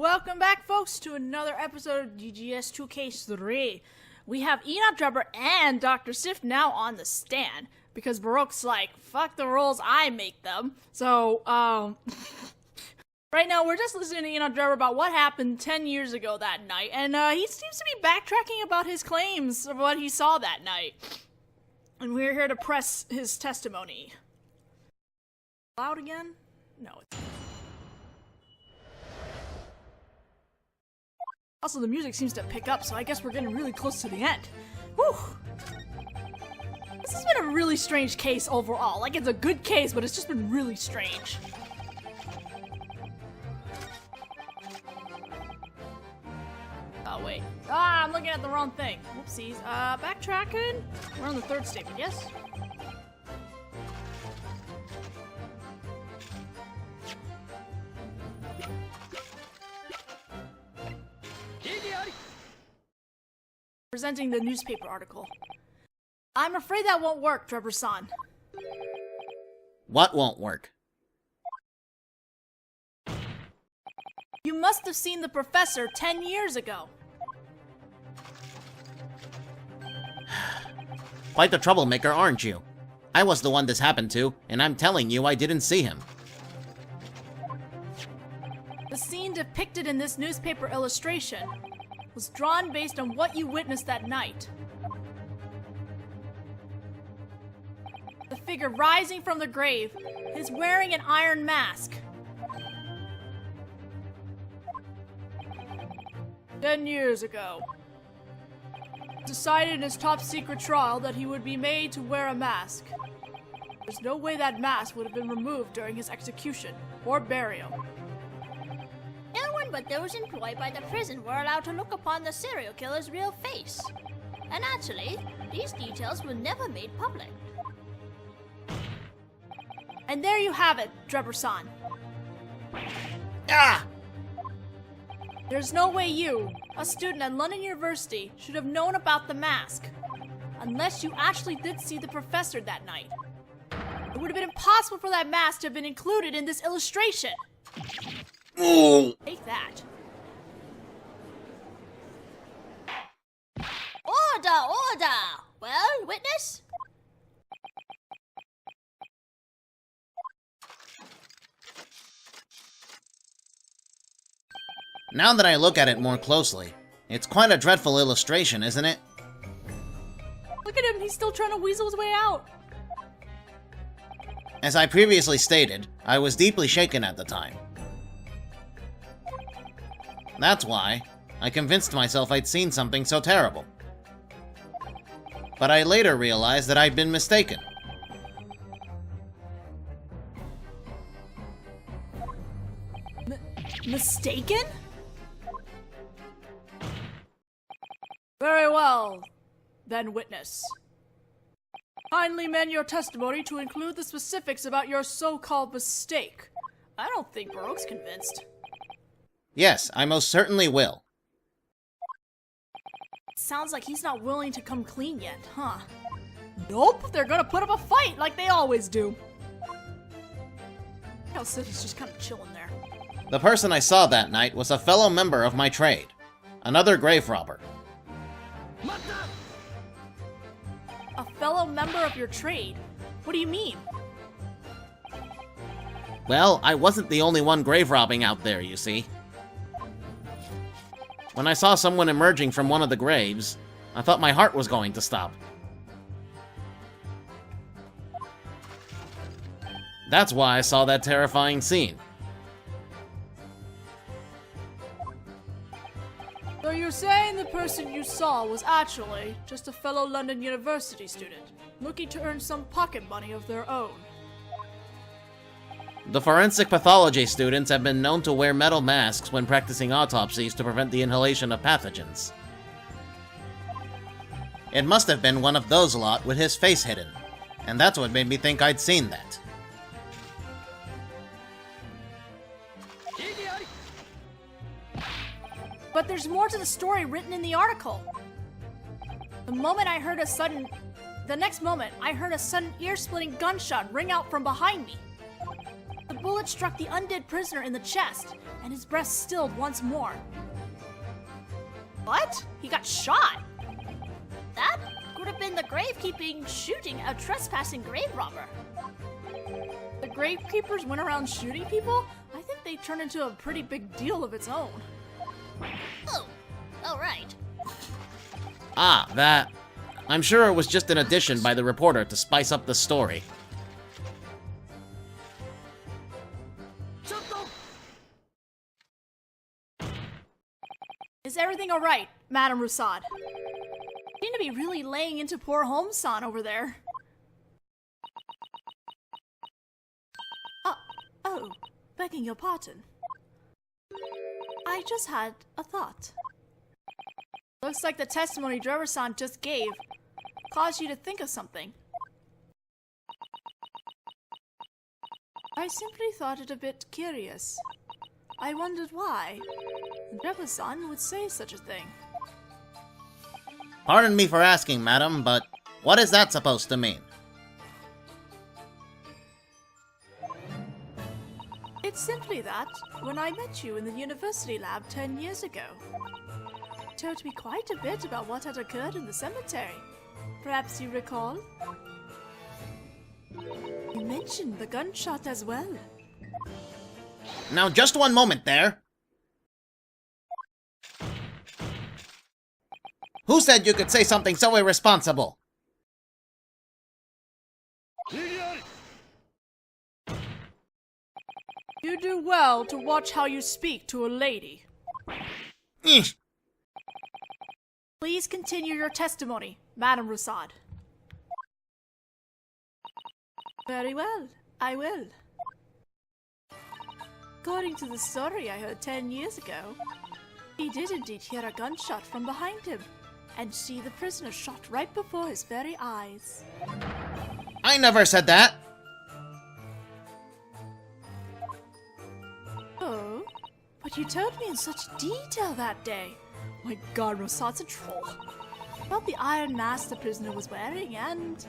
Welcome back, folks, to another episode of DGS 2K3. We have Enoch Drebber and Dr. Sif now on the stand, because Baroque's like, fuck the rules, I make them. So, right now we're just listening to Enoch Drebber about what happened 10 years ago that night, and he seems to be backtracking about his claims of what he saw that night. And we're here to press his testimony. Loud again? No, it's... Also, the music seems to pick up, so I guess we're getting really close to the end. Whew! This has been a really strange case overall. Like, it's a good case, but it's just been really strange. Oh, wait. Ah, I'm looking at the wrong thing. Whoopsies. Backtracking? We're on the third statement, yes? Presenting the newspaper article. I'm afraid that won't work, Drebber-san. What won't work? You must have seen the professor 10 years ago. Quite the troublemaker, aren't you? I was the one this happened to, and I'm telling you I didn't see him. The scene depicted in this newspaper illustration was drawn based on what you witnessed that night. The figure rising from the grave is wearing an iron mask. 10 years ago, decided in his top secret trial that he would be made to wear a mask. There's no way that mask would have been removed during his execution or burial. No one but those employed by the prison were allowed to look upon the serial killer's real face. And actually, these details were never made public. And there you have it, Drebber-san. Ah! There's no way you, a student at London University, should have known about the mask. Unless you actually did see the professor that night. It would have been impossible for that mask to have been included in this illustration. Ooh. Take that. Order! Order! Well, witness? Now that I look at it more closely, it's quite a dreadful illustration, isn't it? Look at him, he's still trying to weasel his way out. As I previously stated, I was deeply shaken at the time. That's why I convinced myself I'd seen something so terrible. But I later realized that I'd been mistaken. Mistaken? Very well, then witness. Kindly amend your testimony to include the specifics about your so-called mistake. I don't think Baroque's convinced. Yes, I most certainly will. Sounds like he's not willing to come clean yet, huh? Nope, they're gonna put up a fight like they always do. How Sif is just kind of chilling there. The person I saw that night was a fellow member of my trade. Another grave robber. A fellow member of your trade? What do you mean? Well, I wasn't the only one grave robbing out there, you see. When I saw someone emerging from one of the graves, I thought my heart was going to stop. That's why I saw that terrifying scene. So you're saying the person you saw was actually just a fellow London University student, looking to earn some pocket money of their own. The forensic pathology students have been known to wear metal masks when practicing autopsies to prevent the inhalation of pathogens. It must have been one of those lot with his face hidden, and that's what made me think I'd seen that. But there's more to the story written in the article. The next moment, I heard a sudden ear-splitting gunshot ring out from behind me. The bullet struck the undead prisoner in the chest, and his breast stilled once more. What? He got shot? That could have been the gravekeeping shooting a trespassing grave robber. The gravekeepers went around shooting people? I think they turned into a pretty big deal of its own. Oh, right. Ah, that. I'm sure it was just an addition by the reporter to spice up the story. Is everything alright, Madame Roussaud? You seem to be really laying into poor Holmes-san over there. Oh, begging your pardon. I just had a thought. Looks like the testimony Juror-san just gave caused you to think of something. I simply thought it a bit curious. I wondered why Juror-san would say such a thing. Pardon me for asking, madam, but what is that supposed to mean? It's simply that, when I met you in the university lab 10 years ago, you told me quite a bit about what had occurred in the cemetery. Perhaps you recall? You mentioned the gunshot as well. Now, just one moment there. Who said you could say something so irresponsible? You do well to watch how you speak to a lady. Eesh. Please continue your testimony, Madame Roussaud. Very well, I will. According to the story I heard 10 years ago, he did indeed hear a gunshot from behind him, and see the prisoner shot right before his very eyes. I never said that! Oh, but you told me in such detail that day. My god, Roussaud's a troll. About the iron mask the prisoner was wearing, and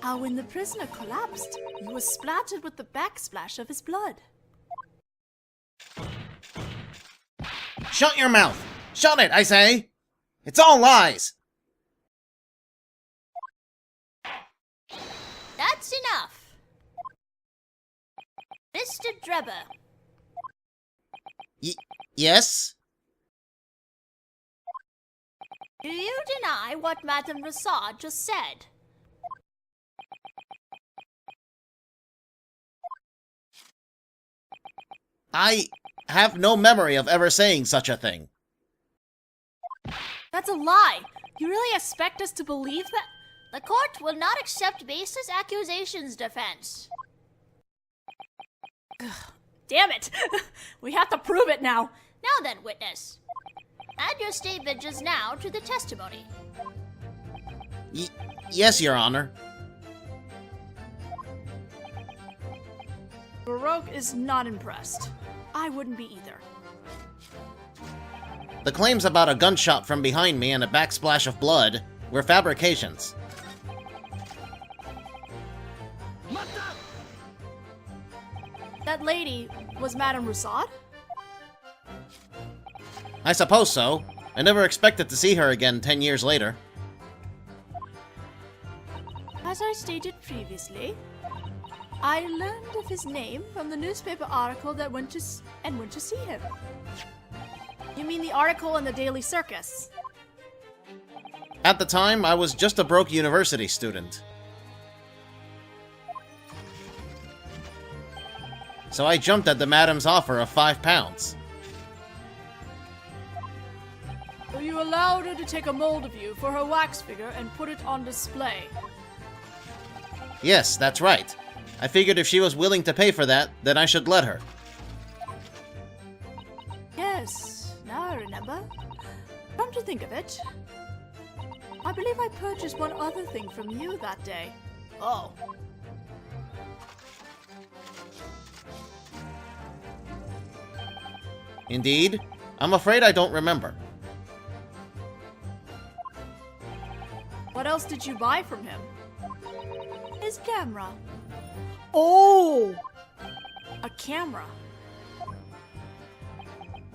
how when the prisoner collapsed, he was splattered with the backsplash of his blood. Shut your mouth! Shut it, I say! It's all lies! That's enough. Mr. Drebber. Yes? Do you deny what Madame Roussaud just said? I have no memory of ever saying such a thing. That's a lie! You really expect us to believe that? The court will not accept baseless accusations, defense. Damn it! We have to prove it now! Now then, witness. Add your statement just now to the testimony. Yes, Your Honor. Baroque is not impressed. I wouldn't be either. The claims about a gunshot from behind me and a backsplash of blood were fabrications. That lady was Madame Roussaud? I suppose so. I never expected to see her again 10 years later. As I stated previously, I learned of his name from the newspaper article that went to see him. You mean the article in the Daily Circus? At the time, I was just a broke university student. So I jumped at the madam's offer of £5. So you allowed her to take a mold of you for her wax figure and put it on display? Yes, that's right. I figured if she was willing to pay for that, then I should let her. Yes, now I remember. Come to think of it, I believe I purchased one other thing from you that day. Oh. Indeed? I'm afraid I don't remember. What else did you buy from him? His camera. Oh! A camera.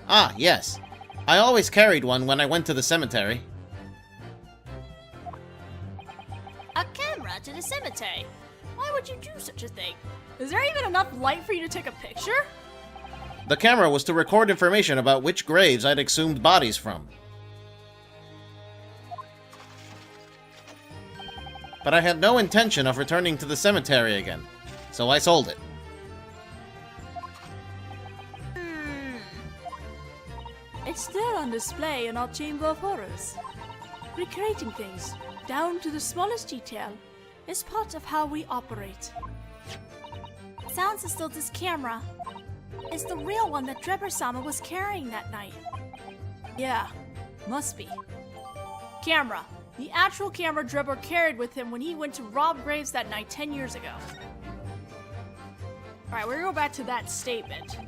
Ah, yes. I always carried one when I went to the cemetery. A camera to the cemetery? Why would you do such a thing? Is there even enough light for you to take a picture? The camera was to record information about which graves I'd exhumed bodies from. But I had no intention of returning to the cemetery again, so I sold it. It's still on display in our Chamber of Horrors. Recreating things, down to the smallest detail, is part of how we operate. Sounds as though this camera is the real one that Drebber-sama was carrying that night. Yeah, must be. Camera. The actual camera Drebber carried with him when he went to rob graves that night 10 years ago. Alright, we're gonna go back to that statement.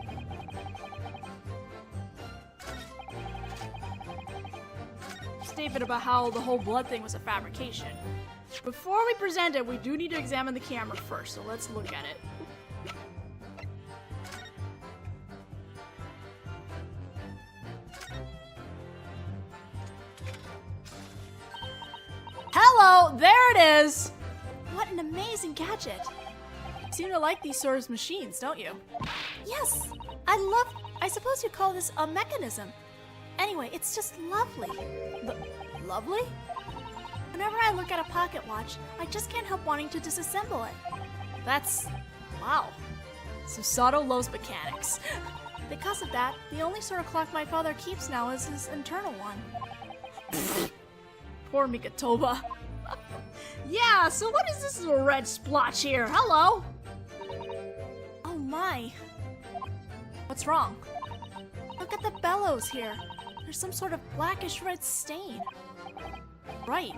Statement about how the whole blood thing was a fabrication. Before we present it, we do need to examine the camera first, so let's look at it. Hello, there it is! What an amazing gadget. You seem to like these sort of machines, don't you? Yes, I suppose you call this a mechanism. Anyway, it's just lovely. Lovely? Whenever I look at a pocket watch, I just can't help wanting to disassemble it. That's... wow. Susato loves mechanics. Because of that, the only sort of clock my father keeps now is his internal one. Poor Mikatoba. Yeah, so what is this little red splotch here? Hello? Oh my. What's wrong? Look at the bellows here. There's some sort of blackish red stain. Right.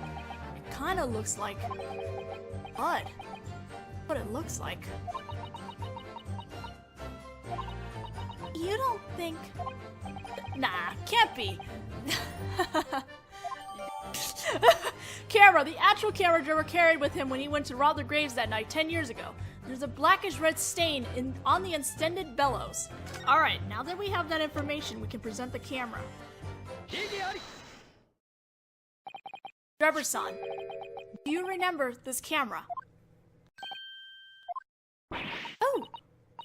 It kind of looks like blood. What it looks like. You don't think... Nah, can't be. Camera. The actual camera Drebber carried with him when he went to rob the graves that night 10 years ago. There's a blackish red stain on the extended bellows. Alright, now that we have that information, we can present the camera. Drebber-san, do you remember this camera? Oh,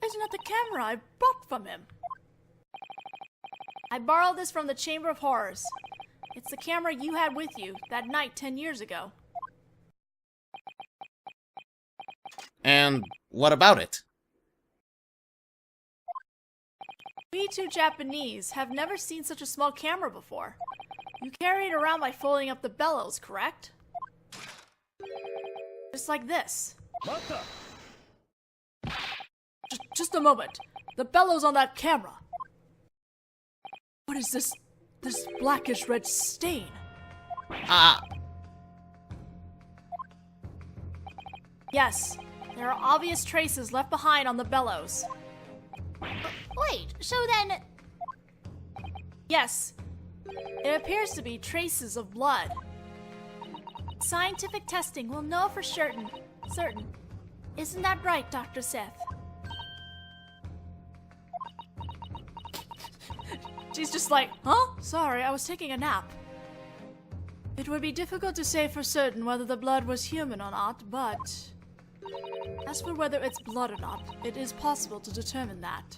isn't that the camera I bought from him? I borrowed this from the Chamber of Horrors. It's the camera you had with you that night 10 years ago. And what about it? We two Japanese have never seen such a small camera before. You carry it around by folding up the bellows, correct? Just like this. Just a moment. The bellows on that camera. What is this blackish red stain? Yes, there are obvious traces left behind on the bellows. Wait, so then... Yes, it appears to be traces of blood. Scientific testing will know for certain. Isn't that right, Dr. Sapph? She's just like, huh? Sorry, I was taking a nap. It would be difficult to say for certain whether the blood was human or not, but... as for whether it's blood or not, it is possible to determine that.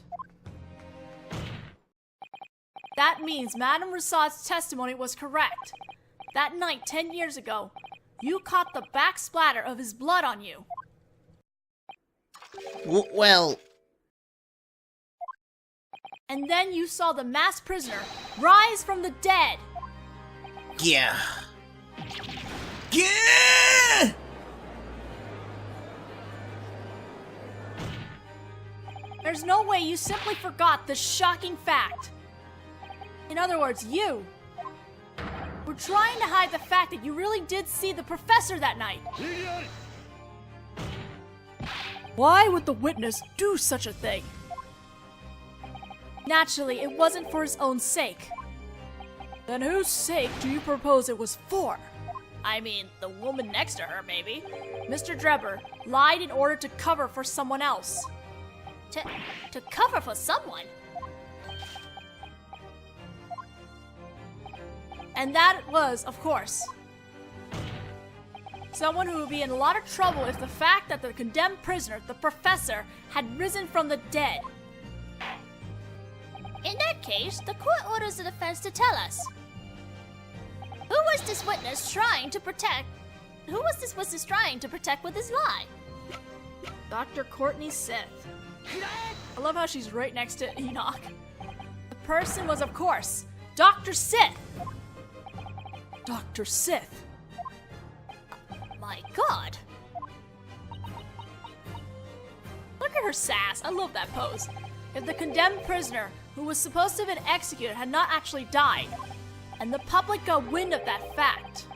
That means Madame Rousseau's testimony was correct. That night, 10 years ago, you caught the back splatter of his blood on you. Well... And then you saw the masked prisoner rise from the dead. Yeah. There's no way you simply forgot this shocking fact. In other words, you were trying to hide the fact that you really did see the professor that night. Why would the witness do such a thing? Naturally, it wasn't for his own sake. Then whose sake do you propose it was for? I mean, the woman next to her, maybe. Mr. Drebber lied in order to cover for someone else. To cover for someone? And that was, of course, someone who would be in a lot of trouble if the fact that the condemned prisoner, the professor, had risen from the dead. In that case, the court orders the defense to tell us. Who was this witness trying to protect with his lie? Dr. Courtney Sith. I love how she's right next to Enoch. The person was, of course, Dr. Sith. Dr. Sith. My God. Look at her sass. I love that pose. If the condemned prisoner, who was supposed to have been executed, had not actually died, and the public got wind of that fact.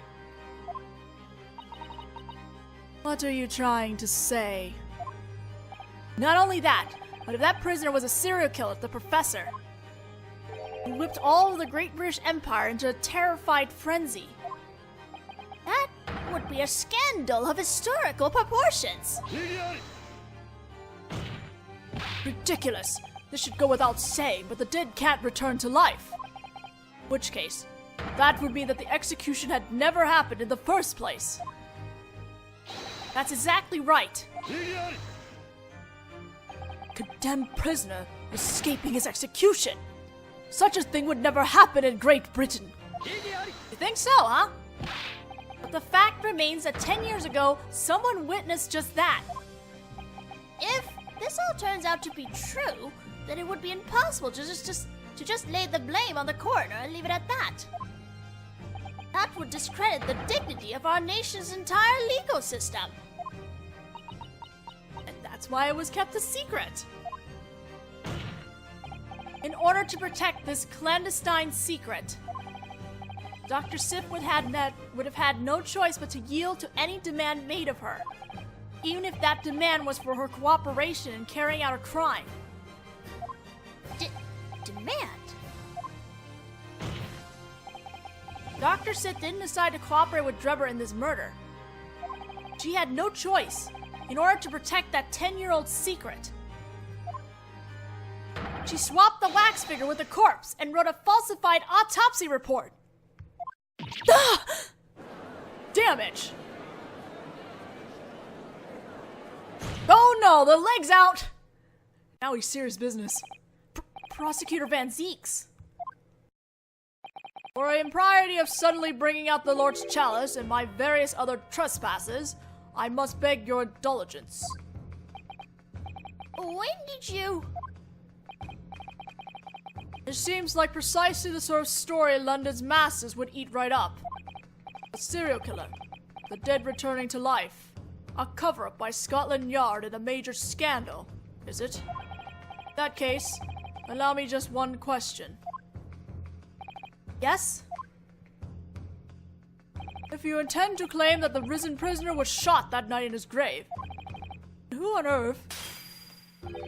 What are you trying to say? Not only that, but if that prisoner was a serial killer, the professor, who whipped all of the Great British Empire into a terrified frenzy. That would be a scandal of historical proportions. Ridiculous. This should go without saying, but the dead can't return to life. In which case, that would mean that the execution had never happened in the first place. That's exactly right. Condemned prisoner escaping his execution. Such a thing would never happen in Great Britain. You think so, huh? But the fact remains that 10 years ago, someone witnessed just that. If this all turns out to be true, then it would be impossible to just lay the blame on the coroner and leave it at that. That would discredit the dignity of our nation's entire legal system. And that's why it was kept a secret. In order to protect this clandestine secret, Dr. Sapph would have had no choice but to yield to any demand made of her, even if that demand was for her cooperation in carrying out a crime. Demand? Dr. Sapph didn't decide to cooperate with Drebber in this murder. She had no choice in order to protect that 10-year-old secret. She swapped the wax figure with the corpse and wrote a falsified autopsy report. Ah! Damage! Oh no, the leg's out! Now he's serious business. Prosecutor Van Zeeks. For the impropriety of suddenly bringing out the Lord's chalice and my various other trespasses, I must beg your indulgence. When did you... It seems like precisely the sort of story London's masses would eat right up. A serial killer, the dead returning to life, a cover-up by Scotland Yard in a major scandal, is it? In that case, allow me just one question. Yes? If you intend to claim that the risen prisoner was shot that night in his grave, who on earth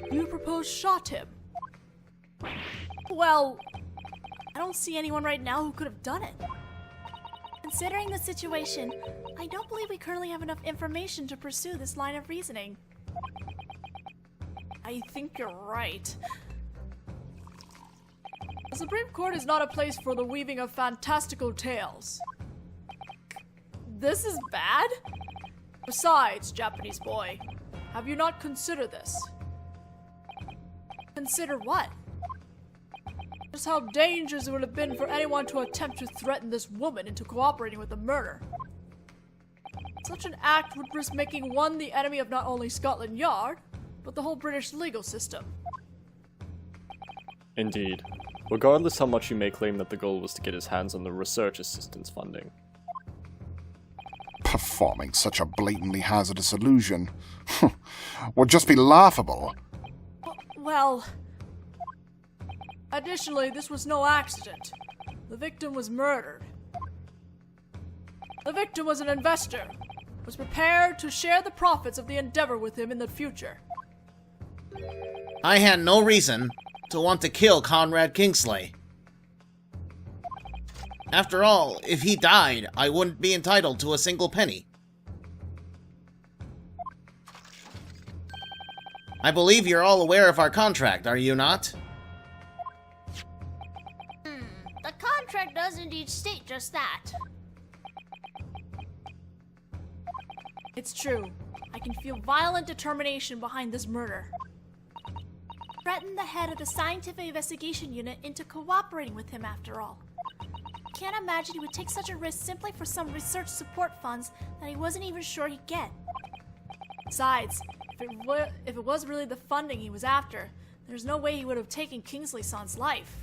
do you propose shot him? Well, I don't see anyone right now who could have done it. Considering the situation, I don't believe we currently have enough information to pursue this line of reasoning. I think you're right. The Supreme Court is not a place for the weaving of fantastical tales. This is bad? Besides, Japanese boy, have you not considered this? Consider what? Just how dangerous it would have been for anyone to attempt to threaten this woman into cooperating with the murder. Such an act would risk making one the enemy of not only Scotland Yard, but the whole British legal system. Indeed. Regardless how much you may claim that the goal was to get his hands on the research assistance funding. Performing such a blatantly hazardous illusion would just be laughable. Well, additionally, this was no accident. The victim was murdered. The victim was an investor, was prepared to share the profits of the endeavor with him in the future. I had no reason to want to kill Conrad Kingsley. After all, if he died, I wouldn't be entitled to a single penny. I believe you're all aware of our contract, are you not? The contract does indeed state just that. It's true. I can feel violent determination behind this murder. Threaten the head of the scientific investigation unit into cooperating with him after all. Can't imagine he would take such a risk simply for some research support funds that he wasn't even sure he'd get. Besides, if it was really the funding he was after, there's no way he would have taken Kingsley-san's life.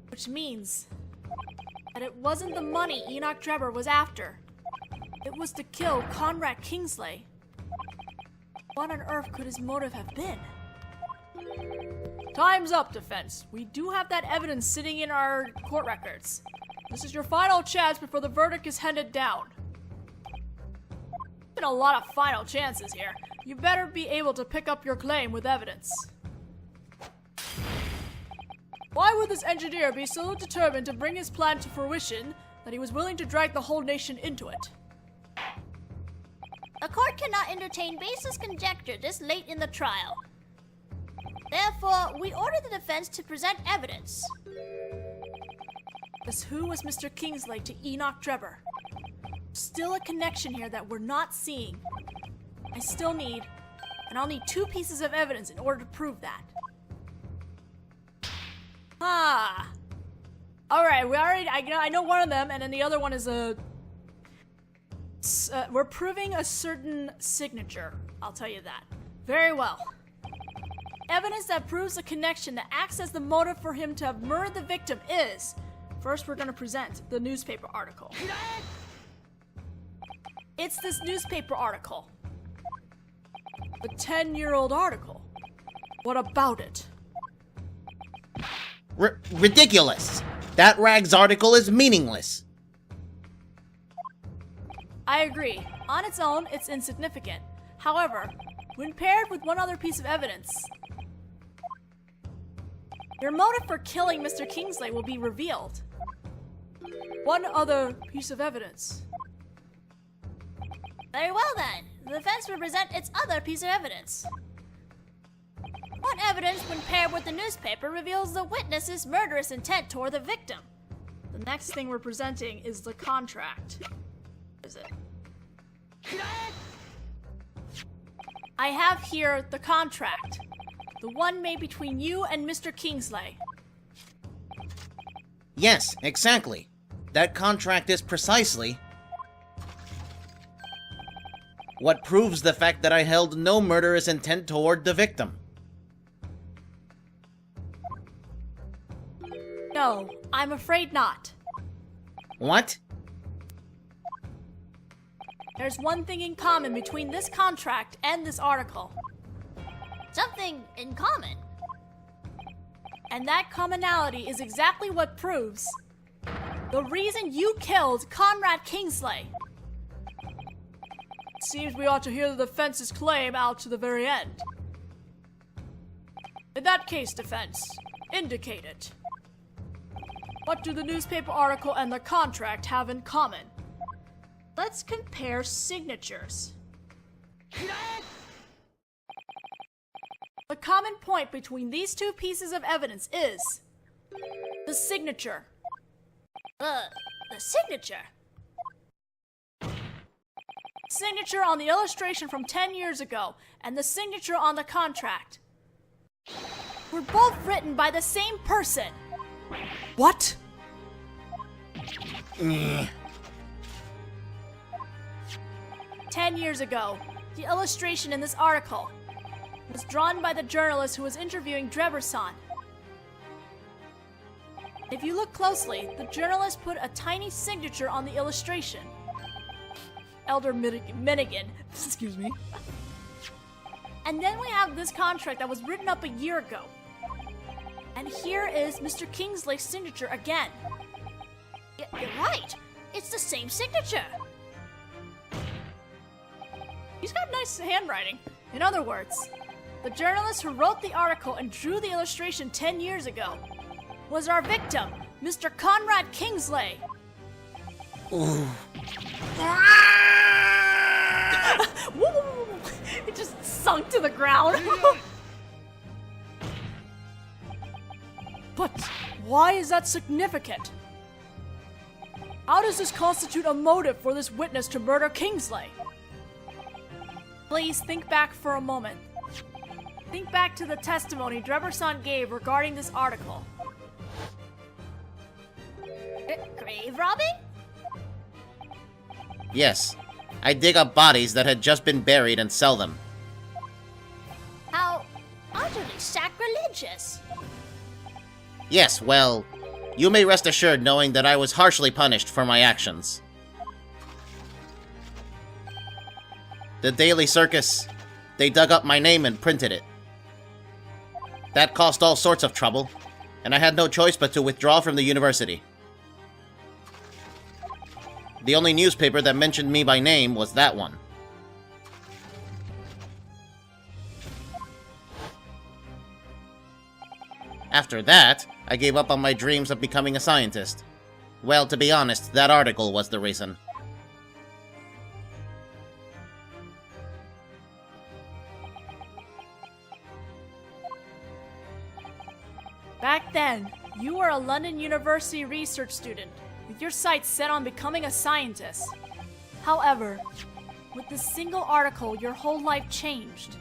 Which means that it wasn't the money Enoch Drebber was after. It was to kill Conrad Kingsley. What on earth could his motive have been? Time's up, defense. We do have that evidence sitting in our court records. This is your final chance before the verdict is handed down. Been a lot of final chances here. You better be able to pick up your claim with evidence. Why would this engineer be so determined to bring his plan to fruition that he was willing to drag the whole nation into it? The court cannot entertain baseless conjecture this late in the trial. Therefore, we order the defense to present evidence. Just who was Mr. Kingsley to Enoch Drebber? Still a connection here that we're not seeing. I'll need 2 pieces of evidence in order to prove that. Alright, I know one of them, and then the other one is we're proving a certain signature. I'll tell you that. Very well. Evidence that proves a connection that acts as the motive for him to have murdered the victim is... First, we're going to present the newspaper article. It's this newspaper article. The 10-year-old article. What about it? Ridiculous! That rag's article is meaningless. I agree. On its own, it's insignificant. However, when paired with one other piece of evidence, your motive for killing Mr. Kingsley will be revealed. One other piece of evidence. Very well then. The defense will present its other piece of evidence. What evidence, when paired with the newspaper, reveals the witness's murderous intent toward the victim? The next thing we're presenting is the contract. What is it? I have here the contract. The one made between you and Mr. Kingsley. Yes, exactly. That contract is precisely what proves the fact that I held no murderous intent toward the victim. No, I'm afraid not. What? There's one thing in common between this contract and this article. Something in common. And that commonality is exactly what proves the reason you killed Conrad Kingsley. Seems we ought to hear the defense's claim out to the very end. In that case, defense, indicate it. What do the newspaper article and the contract have in common? Let's compare signatures. The common point between these 2 pieces of evidence is the signature. The signature? Signature on the illustration from 10 years ago and the signature on the contract were both written by the same person. What? 10 years ago, the illustration in this article was drawn by the journalist who was interviewing Drebber-san. If you look closely, the journalist put a tiny signature on the illustration. Elder Minigan, excuse me. And then we have this contract that was written up a year ago. And here is Mr. Kingsley's signature again. You're right. It's the same signature. He's got nice handwriting. In other words, the journalist who wrote the article and drew the illustration 10 years ago was our victim, Mr. Conrad Kingsley. Ooh. Woo! It just sunk to the ground. But why is that significant? How does this constitute a motive for this witness to murder Kingsley? Please think back for a moment. Think back to the testimony Drebber-san gave regarding this article. Grave robbing? Yes. I dig up bodies that had just been buried and sell them. How utterly sacrilegious. Yes, well, you may rest assured knowing that I was harshly punished for my actions. The Daily Circus, they dug up my name and printed it. That caused all sorts of trouble, and I had no choice but to withdraw from the university. The only newspaper that mentioned me by name was that one. After that, I gave up on my dreams of becoming a scientist. Well, to be honest, that article was the reason. Back then, you were a London University research student, with your sights set on becoming a scientist. However, with this single article, your whole life changed.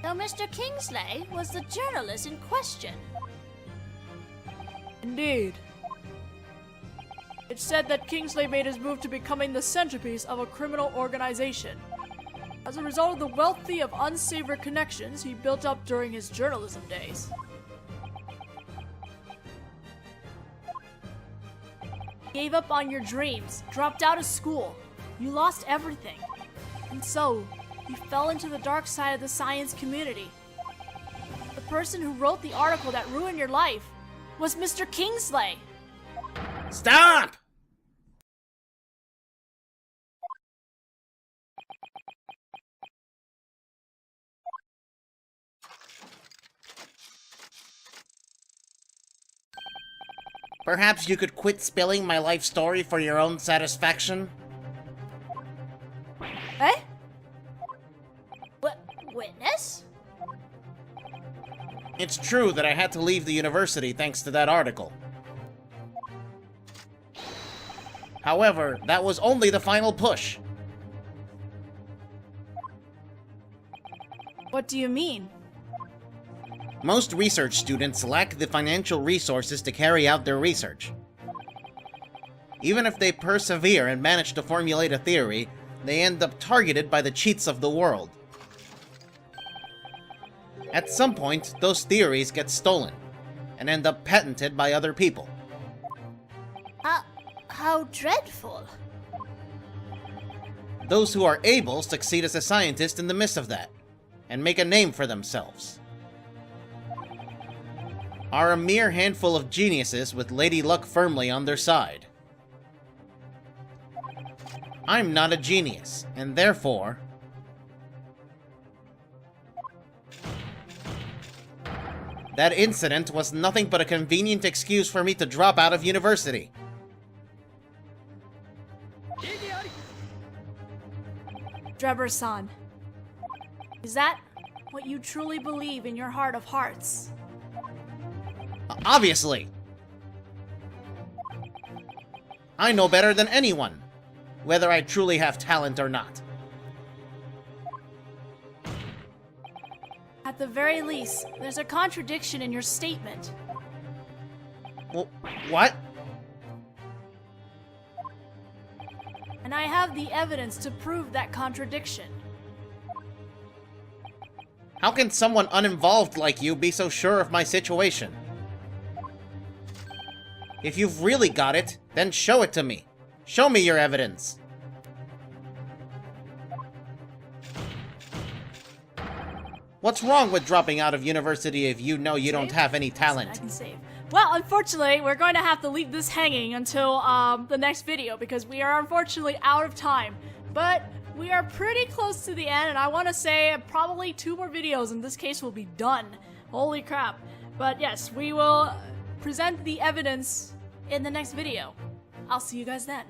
So Mr. Kingsley was the journalist in question. Indeed. It's said that Kingsley made his move to becoming the centerpiece of a criminal organization. As a result of the wealthy of unsavory connections he built up during his journalism days. Gave up on your dreams, dropped out of school. You lost everything. And so, you fell into the dark side of the science community. The person who wrote the article that ruined your life was Mr. Kingsley. Stop! Perhaps you could quit spilling my life story for your own satisfaction? Eh? Witness? It's true that I had to leave the university thanks to that article. However, that was only the final push. What do you mean? Most research students lack the financial resources to carry out their research. Even if they persevere and manage to formulate a theory, they end up targeted by the cheats of the world. At some point, those theories get stolen, and end up patented by other people. How dreadful. Those who are able succeed as a scientist in the midst of that, and make a name for themselves. Are a mere handful of geniuses with Lady Luck firmly on their side. I'm not a genius, and therefore... that incident was nothing but a convenient excuse for me to drop out of university. Drebber-san, is that what you truly believe in your heart of hearts? Obviously! I know better than anyone, whether I truly have talent or not. At the very least, there's a contradiction in your statement. What? And I have the evidence to prove that contradiction. How can someone uninvolved like you be so sure of my situation? If you've really got it, then show it to me. Show me your evidence. What's wrong with dropping out of university if you know you don't have any I talent? can save. Well, unfortunately, we're going to have to leave this hanging until the next video because we are unfortunately out of time. But we are pretty close to the end, and I want to say probably 2 more videos in this case will be done. Holy crap. But yes, we will present the evidence in the next video. I'll see you guys then.